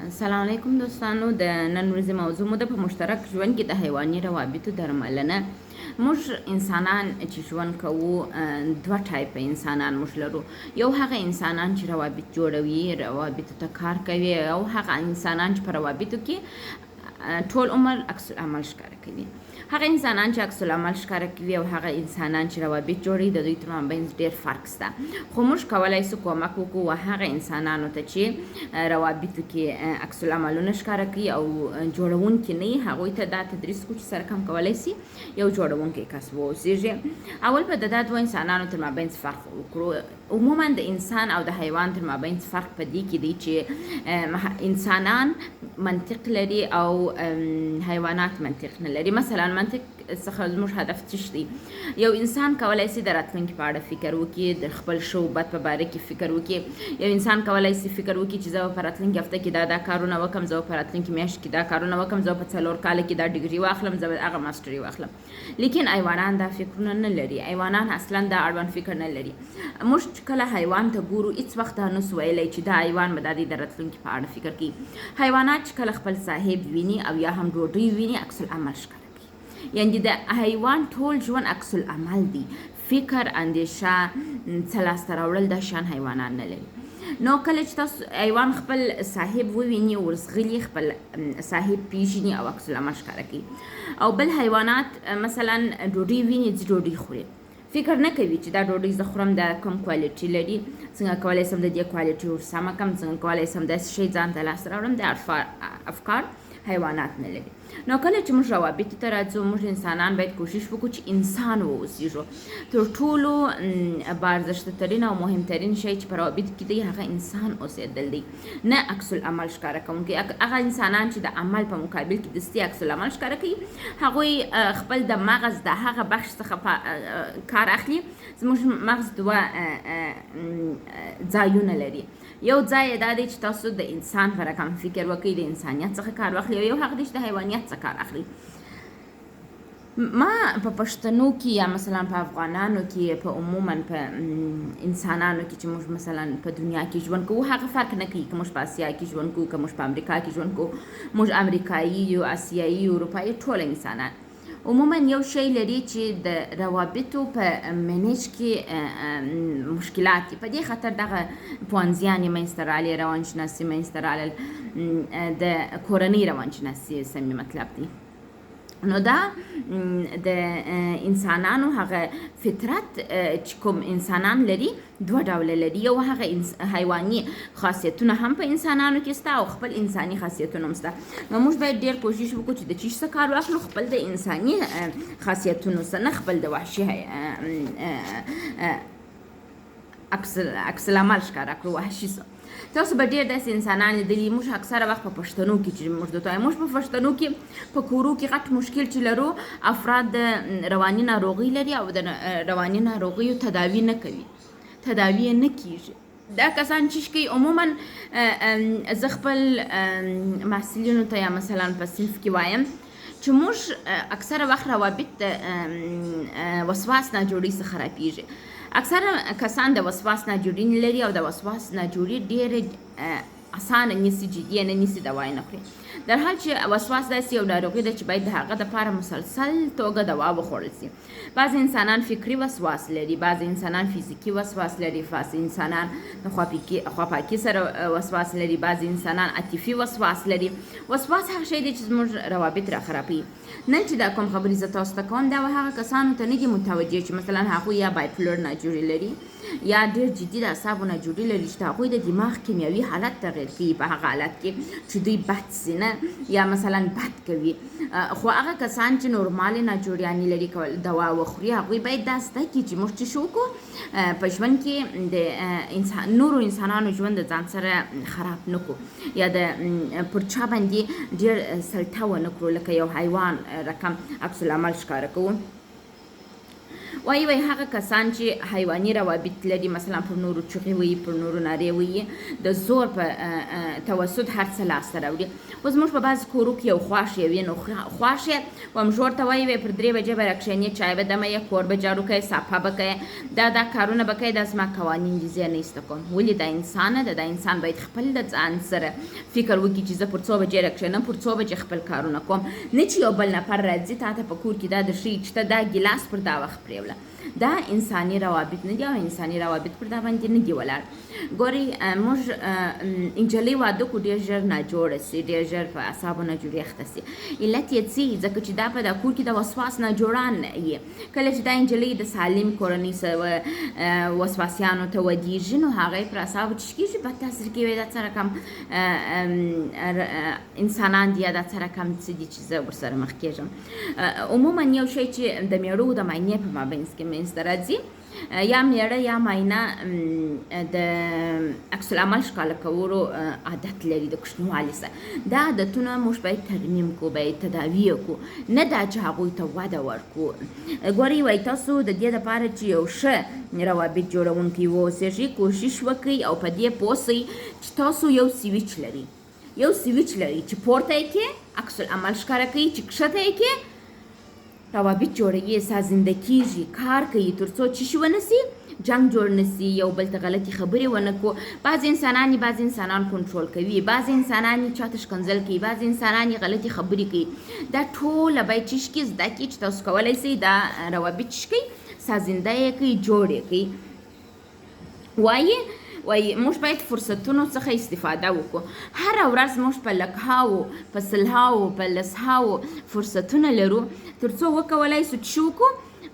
السلام علیکم دوستانو د نن ورځې موضوع مو د په مشترک ژوند کې د حیواني روابطو درملنه. موږ انسانان چې ژوند کوو دوه ټایپه انسانان موږ لرو. یو هغه انسانان چې روابط جوړوي، روابطو ته کار کوي، او هغه انسانان چې په روابطو کې ټول عمر عکس العمل ښکاره کوي. هغه انسانان چې عکس العمل ښکاره کوي او هغه انسانان چې روابط جوړوي د دوی ترمنځ ډېر فرق شته، خو موږ کولی شو کومک وکړو هغه انسانانو ته چې روابطو کې عکس العملونه ښکاره کوي او جوړونکي نه وي، هغوی ته دا تدریس کړو چې سره کم کولی شي یو جوړونکی کس واوسېږي. اول به د دا دوه انسانانو ترمنځ فرق وکړو. عموما د انسان او د حیوان ترمنځ فرق په دې کې دی چې انسانان منطق لري او حیوانات منطق نه لري. مثلا منطق څخه زموږ هدف څه دی؟ یو انسان کولی شي د راتلونکي په اړه فکر وکړي، د خپل ښه او بد په باره کې فکر وکړي. یو انسان کولی شي فکر وکړي چې زه به په راتلونکي هفته کې دا کارونه وکړم، زه به په راتلونکي میاشت کې دا کارونه وکړم، زه به په 4 کاله کې دا ډیګري واخلم، زه به هغه ماسټري واخلم. لیکن حیوانان دا فکرونه نه لري. حیوانان اصلا دا اړوند فکر نه لري. موږ کله حیوان ته ګورو هیڅ وخت دا نسو ویلی چې دا حیوان به د راتلونکي په اړه فکر کوي. حیوانات چې کله خپل صاحب ویني او یا هم ډوډۍ ویني عکس العمل ښکاره کوي. یعنې د حیوان ټول ژوند عکس العمل دی. فکر، اندیشه، څه لاسته راوړل دا شان حیوانان نه لري. نو کله چې تاسو حیوان خپل صاحب وویني، ورسغلي خپل صاحب پیژني او عکس العمل ښکاره کوي. او بل حیوانات مثلا ډوډۍ ویني، ځي ډوډۍ خوري، فکر نه کوي چې دا ډوډۍ زه خورم دا کوم کوالټي لري، څنګه کولی شم د دې کوالټي ورسمه کړم، څنګه کولی شم داسې شی ځان ته لاسته راوړم. دا افکار حیوانات نه لري. نو کله چې موږ روابطو ته راځو، موږ انسانان باید کوشش وکړو چې انسان واوسېږو. تر ټولو بارزښتترین او مهمترین شی چې په روابطو کې دی هغه انسان اوسېدل دی، نه عکس العمل ښکاره کوونکی. هغه انسانان چې د عمل په مقابل کې دستي عکس العمل ښکاره کوي، هغوی خپل د مغز د هغه بخش څخه کار اخلي. زموږ مغز دوه ځایونه لري. یو ځای دا دی چې تاسو د انسان په رقم فکر وکړئ، د انسانیت څخه کار واخلي، او یو هغه دی چې د حیوانیت څخه کار اخلي. ما په پښتنو کې یا مثلا په افغانانو کې په عموما په انسانانو کې چې موږ مثلا په دنیا کې ژوند کوو هغه فرق نه کوي که موږ په اسیا کې ژوند کوو، که موږ په امریکا کې ژوند کوو، موږ امریکایي یو، اسیایي، اروپایي، ټول انسانان عموما یو شی لري چې د روابطو په منیج کې مشکلات دي. په دې خاطر دغه پوهنځیان یې منځته راغلي، روانشناسي منځته راغلل، د کورنۍ روانشناسي سمې مطلب دی. نو دا د انسانانو هغه فطرت چې کوم انسانان لري دوه ډوله لري. یو هغه حیواني خاصیتونه هم په انسانانو کې شته او خپل انساني خاصیتونه هم شته. نو موږ باید ډېر کوشش وکړو چې د چی څه کار واخلو، خپل د انساني خاصیتونو څخه، نه خپل د وحشي عکس العمل ښکاره کړو وحشي څه. تاسو به ډېر داسې انسانان لیدلي. موږ اکثره وخت په پښتنو کې چې موږ دوی موږ په پښتنو کې په کورو کې غټ مشکل چې لرو، افراد د رواني ناروغي لري او د رواني ناروغیو تداوي نه کوي، تداوی نه کیږي. دا کسان چې کوي عموما زه خپل محصلینو ته یا مثلا په صنف کې وایم چې موږ اکثره وخت روابط د وسواس ناجوړي څخه خرابېږي. اکثره کسان د وسواس ناجوړي نه لري او د وسواس ناجوړي ډېره اسانه نیسي، جدي نه نیسي، دوا یې نه خوري. در حال چې وسواس داسې یو ناروغي ده چې باید د هغه دپاره مسلسل توګه دوا وخوړل شي. بعضې انسانان فکري وسواس لري، بعضې انسانان فزیکي وسواس لري، بعضې انسانان د خواپاکي سره وسواس لري، بعضې انسانان عاطفي وسواس لري. وسواس هغه شی دی چې زموږ روابط را خرابوي. نن چې دا کوم خبرې زه تاسو ته کوم دا هغه کسانو ته نه دي متوجه چې مثلا هغوی یا بایپولر ناجوړي لري یا ډېر جدي د اعصابو ناجوړي لري چې هغوی د دماغ کیمیاوي حالت تغیر کوي په هغه حالت کې چې دوی بد سي نه یا مثلا بد کوي. خو هغه کسان چې نورمالې ناجوړیانې لري دوا وخوري، هغوی باید دا زده کړي چې موږ چې شو کو په ژوند کې د نورو انسانانو ژوند د ځان سره خراب نه کړو یا د پر چا باندې ډېر سلطه ونه کړو لکه یو حیوان رقم عکس العمل ښکاره کوو. وایي هغه کسان چې حیواني روابط لري، مثلا پر نورو چغې وي، پر نورو نارې وي، د زور په توسط هر څه لاسته راوړي. اوس موږ په بعض کورو کې یو خواښې وي، نو خواښې ومژور ته وایي پر 3 بجې به راکښېنې، چای به دمه، کور به جارو کوې، صافه به کوې، دا کارونه به کوې، دا زما قوانین دي، زه یې نه ایسته کوم. ولې دا انسانه ده، دا انسان باید خپل د ځان سره فکر وکړي چې زه پر 2 بجې راکښېنم، پر 2 بجې خپل کارونه کوم، نه چې یو بل نفر راځي تا ته په کور کې دا درښیي چې ته دا ګیلاس پر دا وخت پرېوله. دا انساني روابط نه دي او انساني روابط پر دا باندې نه دي ولاړ. ګورئ موږ نجلۍ واده کو ډېر ژر ناجوړه سي، ډېر ژر په اعصابو ناجوړي اخته سي. علت یې څه وي؟ ځکه چې دا په دا کور کې د وسواس ناجوړان یي. کله چې دا نجلۍ د سالم کورنۍ سره وسواسیانو ته ودیږي، نو هغه پر اعصابو ټیټ کېږي، بد تاثیر کوي. دا څه رقم انسانان دي، دا څه رقم څه دي چې زه ورسره مخ کېږم. عموما یو شی چې د میړو د معاینې په مابینځ کې منځته راځي، یا میړه یا معاینه د عکس العمل ښکاره کولو عادت لري د کوچنیوالي سره. دا عادتونه موږ باید ترمیم کړو، باید تداوی یې کړو، نه دا چې هغوی ته وده ورکړو. ګورئ وایي تاسو د دې دپاره چې یو ښه روابط جوړونکی واوسېږئ، کوشش وکړئ او په دې پوه سئ چې تاسو یو سویچ لري، یو سویچ لري چې پورته یې کې عکس العمل ښکاره کوي، چې کښته یې کې روابط جوړوي، سازنده کیږي، کار کوي، تر څو چې ونه سي، جنگ جوړ نسي، یو بل ته غلطي خبرې ونه کړو. بعض انسانان کنټرول کوي، بعض انسانان یې چاته ښکنځل کوي، بعض انسانان یې غلطي خبرې کوي. دا ټوله باید چې شکي زده کړي چې تاسو کولی سئ دا روابط شکئ، سازنده یې کړئ، جوړ یې کړئ. وایي موږ باید فرصتونو څخه استفاده وکړو. هره ورځ موږ په لکهاو، په سلهاو، په لسهاو فرصتونه لرو، تر څو وکولی سو چې وکړو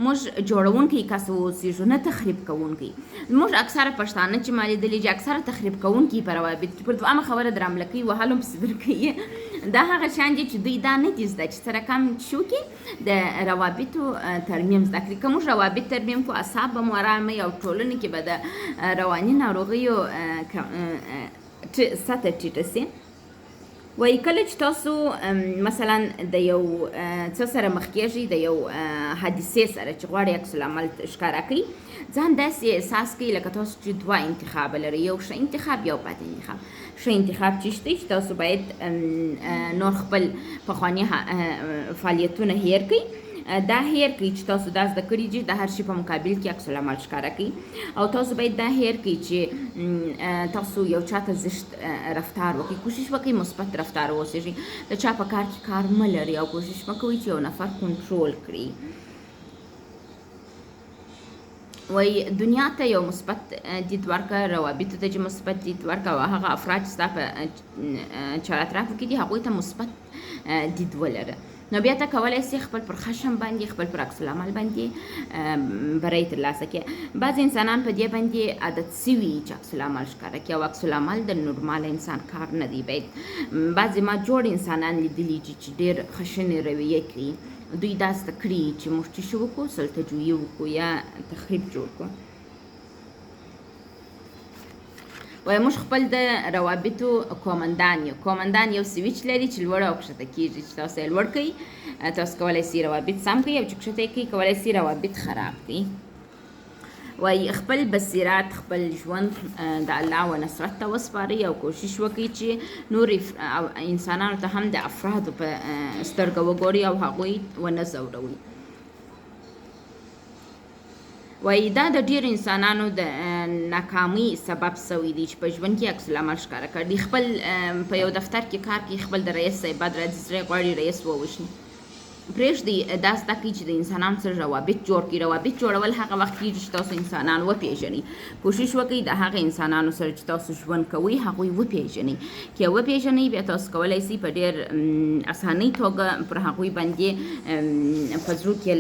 موږ جوړونکی کس واوسېږو، نه تخریب کوونکی. موږ اکثره پښتانه چې ما لیدلي چې اکثره تخریب کوونکي په روابط کې پر دویمه خبره درامله کوي، وهل هم پسې درکوي. دا هغه شیان دي چې دوی دا نه دي زده چې څه رقم چې وکړي د روابطو ترمیم زده کړي. که موږ روابط ترمیم کړو، اعصاب به مو ارامه وي او ټولنې کې به د رواني ناروغیو سطحه ټیټه سي. وایي کله چې تاسو مثلا د یو څه سره مخ کېږئ، د یو حادثې سره چې غواړئ عکس العمل ښکاره کړئ، ځان داسې احساس کوي لکه تاسو چې 2 انتخابه لرئ، یو ښه انتخاب، یو بد انتخاب. ښه انتخاب چې شته چې تاسو باید نور خپل پخواني فعالیتونه هیر کړئ، دا هیر کړئ چې تاسو دا زده کړي چې د هر شي په مقابل کې عکس العمل ښکاره کړئ، او تاسو باید دا هیر کړئ چې تاسو یو چاته زشت رفتار وکړئ. کوشش وکړئ مثبت رفتار واوسېږئ، د چا په کار کې کار مه لرئ، او کوشش مه کوئ چې یو نفر کنټرول کړئ. وایي دنیا ته یو مثبت دید ورکړه، روابطو ته چې مثبت دید ورکړه، او هغه افراد چې ستا په چارطرفو کې دي هغوی ته مثبت دید ولره. نو بیا ته کولی سي خپل پر خشم باندې، خپل پر عکس العمل باندې بری ترلاسه کړې. بعض انسانان په دې باندې عادت سوي چې عکس العمل ښکاره کړي، او عکس العمل د نورمال انسان کار نه دی. باید بعضې ما جوړ انسانان لیدلي چې ډېر خشنې رویې کوي، دوی دا زده کړي چې موږ چې شو وکړو، سلطهجویي وکړو یا تخریب جوړ کړو. وایي موږ خپل د روابطو کومندان یو. کومندان یو سویچ لري چې لوړ او کښته کېږي، چې تاسو یې لوړ کړئ تاسو کولی سئ روابط سم کړئ، او چې کښته یې کړئ کولی سئ روابط خراب کړئ. وایي خپل بصیرت، خپل ژوند د الله و نصرت ته وسپارئ، او کوشش وکړئ چې نور انسانانو ته هم د افرادو په سترګه وګورئ او هغوی ونه ځوروئ. وایي دا د ډېرو انسانانو د ناکامۍ سبب سوی دی چې په ژوند کې عکس العمل ښکاره کړي. خپل په یو دفتر کې کار کوي، خپل د رئیس صاحب بد راځي، زړه یې غواړي رئیس ووژني. پرېږدئ دا زده کړئ چې د انسانانو سره روابط جوړ کړئ. روابط جوړول هغه وخت کېږي چې تاسو انسانان وپېژنئ. کوشش وکړئ د هغه انسانانو سره چې تاسو ژوند کوئ هغوی وپېژنئ. که یې وپېژنئ بیا تاسو کولی سئ په ډېر اسانۍ توګه پر هغوی باندې په زړه کې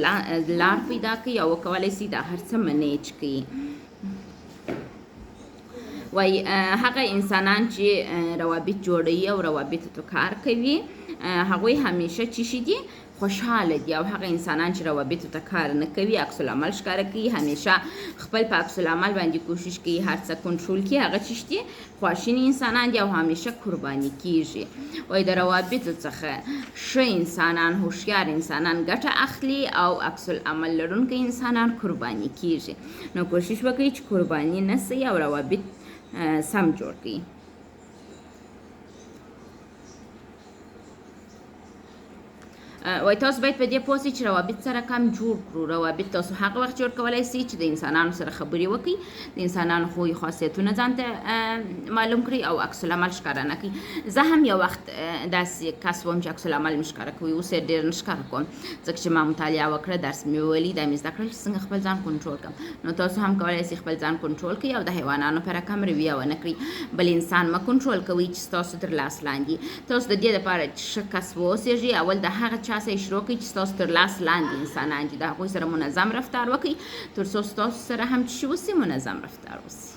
لار پیدا کړئ، او وکولی سئ دا هر څه منیج کړئ. وایي هغه انسانان چې روابط جوړوي او روابطو ته کار کوي، هغوی همیشه چې شي دي خوشحاله دي، او هغه انسانان چې روابطو ته کار نه کوي، عکس العمل ښکاره کوي، همیشه خپل په عکس العمل باندې کوشش کوي هر څه کنټرول کړي، هغه چې دي خواشیني انسانان دي او همیشه قرباني کیږي. وایي د روابطو څخه ښه انسانان، هوښیار انسانان ګټه اخلي او عکس العمل لرونکي انسانان قرباني کیږي. نو کوشش وکړئ چې قرباني نه سئ او روابط سم جوړ کړئ. وای تاسو باید په دې پوه سئ چې روابط سره کم جوړ کړو. روابط تاسو هغه وخت جوړ کولی سئ چې د انسانانو سره خبرې وکړئ، د انسانانو خوی خاصیتونه ځان ته معلوم کړئ او عکس العمل ښکاره نه کړئ. زه هم یو وخت داسې کس وم چې عکس العمل مې ښکاره کوي، اوس یې ډېر نه ښکاره کوم ځکه چې ما مطالعه وکړه، درس مې وویلي، دا مې زده کړل چې څنګه خپل ځان کنټرول کړم. نو تاسو هم کولی سئ خپل ځان کنټرول کړئ او د حیوانانو په رقم رویه ونه کړئ. بل انسان مه کنټرول کوئ چې ستاسو تر لاس لاندې. تاسو د دې دپاره چې ښه کس واوسېږئ، اول د هغه چا سره شروع کړئ چې ستاسو تر لاس لاندې انسانان دي، د هغوی سره منظم رفتار وکړئ تر څو ستاسو سره هم چې وسي منظم رفتار وسي.